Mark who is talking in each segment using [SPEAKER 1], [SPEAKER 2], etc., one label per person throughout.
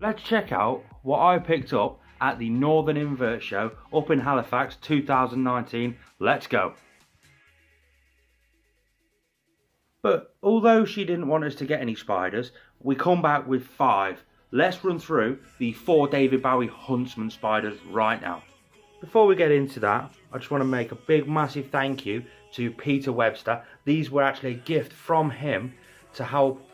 [SPEAKER 1] Let's check out what I picked up at the Northern Invert Show up in Halifax 2019. Let's go. But although she didn't want us to get any spiders, we come back with 5. Let's run through the 4 David Bowie huntsman spiders right now. Before we get into that, I just want to make a big massive thank you to Peter Webster. These were actually a gift from him to help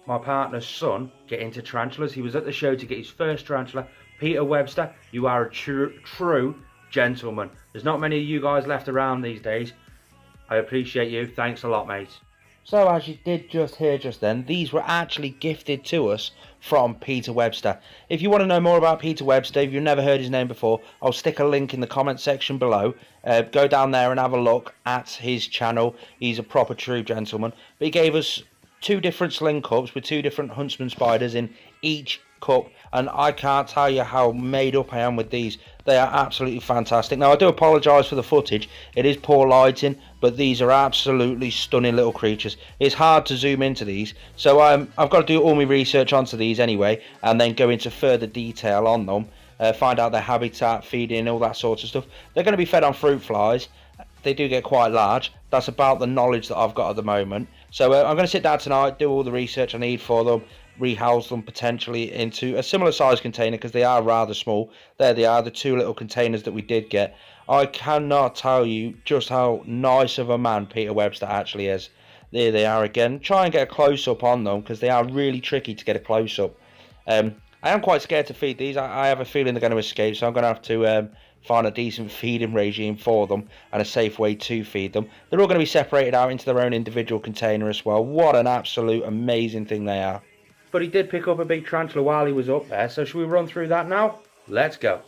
[SPEAKER 1] my partner's son get into tarantulas. He was at the show to get his first tarantula. Peter Webster, you are a true gentleman. There's not many of you guys left around these days. I appreciate you. Thanks a lot, mate. So as you did just hear just then, these were actually gifted to us from Peter Webster. If you want to know more about Peter Webster, if you've never heard his name before, I'll stick a link in the comment section below. Go down there and have a look at his channel. He's a proper true gentleman. But he gave us 2 different sling cups with 2 different huntsman spiders in each cup, and I can't tell you how made up I am with these. They are absolutely fantastic. Now I do apologise for the footage, it is poor lighting, but these are absolutely stunning little creatures. It's hard to zoom into these, so I've got to do all my research onto these anyway, and then go into further detail on them, find out their habitat, feeding, all that sort of stuff. They're going to be fed on fruit flies. They do get quite large. That's about the knowledge that I've got at the moment. So I'm going to sit down tonight, do all the research I need for them, rehouse them potentially into a similar size container because they are rather small. There they are, the 2 little containers that we did get. I cannot tell you just how nice of a man Peter Webster actually is. There they are again. Try and get a close-up on them because they are really tricky to get a close-up. I am quite scared to feed these. I have a feeling they're going to escape, so I'm going to have to find a decent feeding regime for them and a safe way to feed them. They're all going to be separated out into their own individual container as well. What an absolute amazing thing they are. But he did pick up a big tarantula while he was up there, so should we run through that now? Let's go.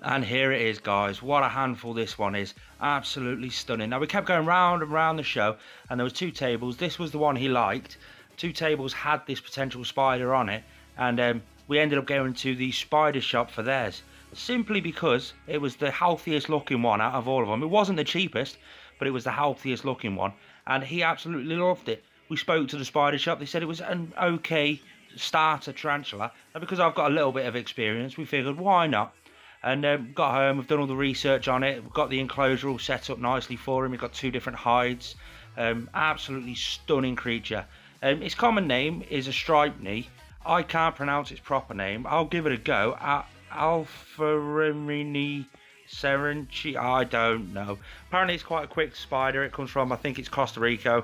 [SPEAKER 1] And here it is, guys. What a handful this one is. Absolutely stunning. Now we kept going round and round the show, and there was 2 tables. This was the one he liked. 2 tables had this potential spider on it, and we ended up going to the spider shop for theirs, simply because it was the healthiest looking one out of all of them. It wasn't the cheapest, but it was the healthiest looking one, and he absolutely loved it. We spoke to the spider shop. They said it was an okay starter tarantula, and because I've got a little bit of experience, we figured why not. And got home, we've done all the research on it, we've got the enclosure all set up nicely for him. We've got 2 different hides. Absolutely stunning creature. Its common name is a striped knee. I can't pronounce its proper name. I'll give it a go. Alpharimini Serenchi, I don't know. Apparently it's quite a quick spider. It comes from, I think it's Costa Rica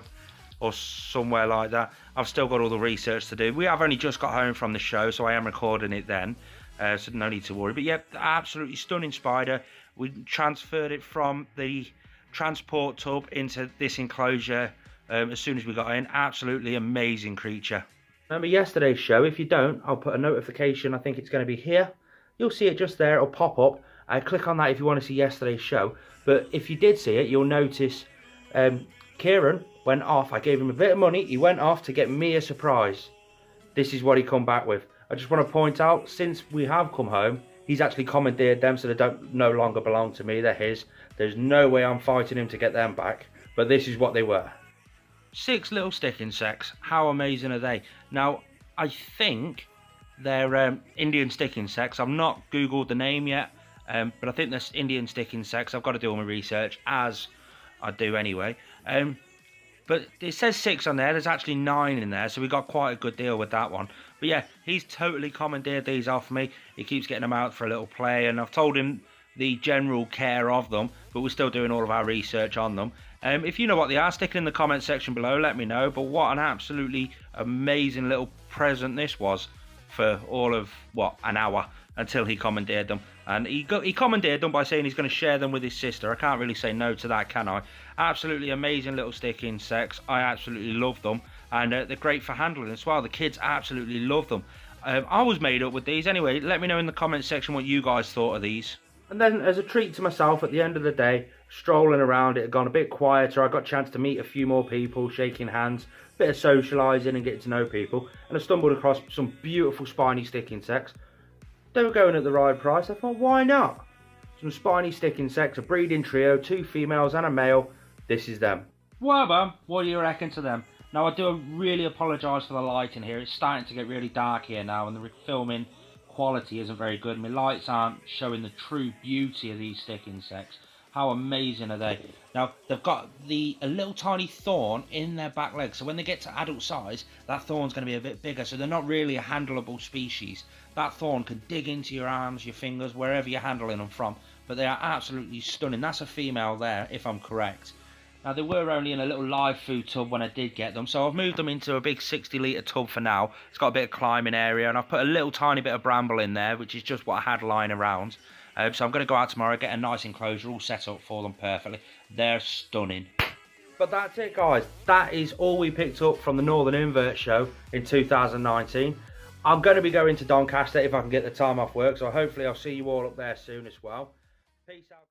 [SPEAKER 1] or somewhere like that. I've still got all the research to do. We have only just got home from the show, so I am recording it then, so no need to worry. But yeah, absolutely stunning spider. We transferred it from the transport tub into this enclosure as soon as we got in. Absolutely amazing creature. Remember yesterday's show? If you don't, I'll put a notification. I think it's going to be here. You'll see it just there. It'll pop up. Click on that if you want to see yesterday's show. But if you did see it, you'll notice Kieran went off. I gave him a bit of money. He went off to get me a surprise. This is what he come back with. I just want to point out, since we have come home, he's actually commandeered them, so they don't no longer belong to me. They're his. There's no way I'm fighting him to get them back. But this is what they were. 6 little stick insects. How amazing are they? Now, I think they're Indian stick insects. I've not Googled the name yet, but I think they're Indian stick insects. I've got to do all my research, as I do anyway. But it says 6 on there. There's actually 9 in there, so we got quite a good deal with that one. But yeah, he's totally commandeered these off me. He keeps getting them out for a little play, and I've told him the general care of them, but we're still doing all of our research on them. If you know what they are, stick it in the comment section below, let me know. But what an absolutely amazing little present this was for all of, what, an hour until he commandeered them. And he commandeered them by saying he's going to share them with his sister. I can't really say no to that, can I? Absolutely amazing little stick insects. I absolutely love them. And they're great for handling as well. The kids absolutely love them. I was made up with these. Anyway, let me know in the comment section what you guys thought of these. And then as a treat to myself at the end of the day, strolling around, it had gone a bit quieter. I got a chance to meet a few more people, shaking hands, a bit of socialising and getting to know people. And I stumbled across some beautiful spiny stick insects. They were going at the right price. I thought, why not? Some spiny stick insects, a breeding trio, 2 females and a male. This is them. Wobba, what do you reckon to them? Now I do really apologise for the lighting here. It's starting to get really dark here now and they're filming quality isn't very good. My lights aren't showing the true beauty of these stick insects. How amazing are they? Now, they've got a little tiny thorn in their back leg, so when they get to adult size, that thorn's going to be a bit bigger, so they're not really a handleable species. That thorn can dig into your arms, your fingers, wherever you're handling them from, but they are absolutely stunning. That's a female there, if I'm correct. Now, they were only in a little live food tub when I did get them, so I've moved them into a big 60-litre tub for now. It's got a bit of climbing area, and I've put a little tiny bit of bramble in there, which is just what I had lying around. So I'm going to go out tomorrow, get a nice enclosure all set up for them perfectly. They're stunning. But that's it, guys. That is all we picked up from the Northern Invert Show in 2019. I'm going to be going to Doncaster if I can get the time off work, so hopefully I'll see you all up there soon as well. Peace out.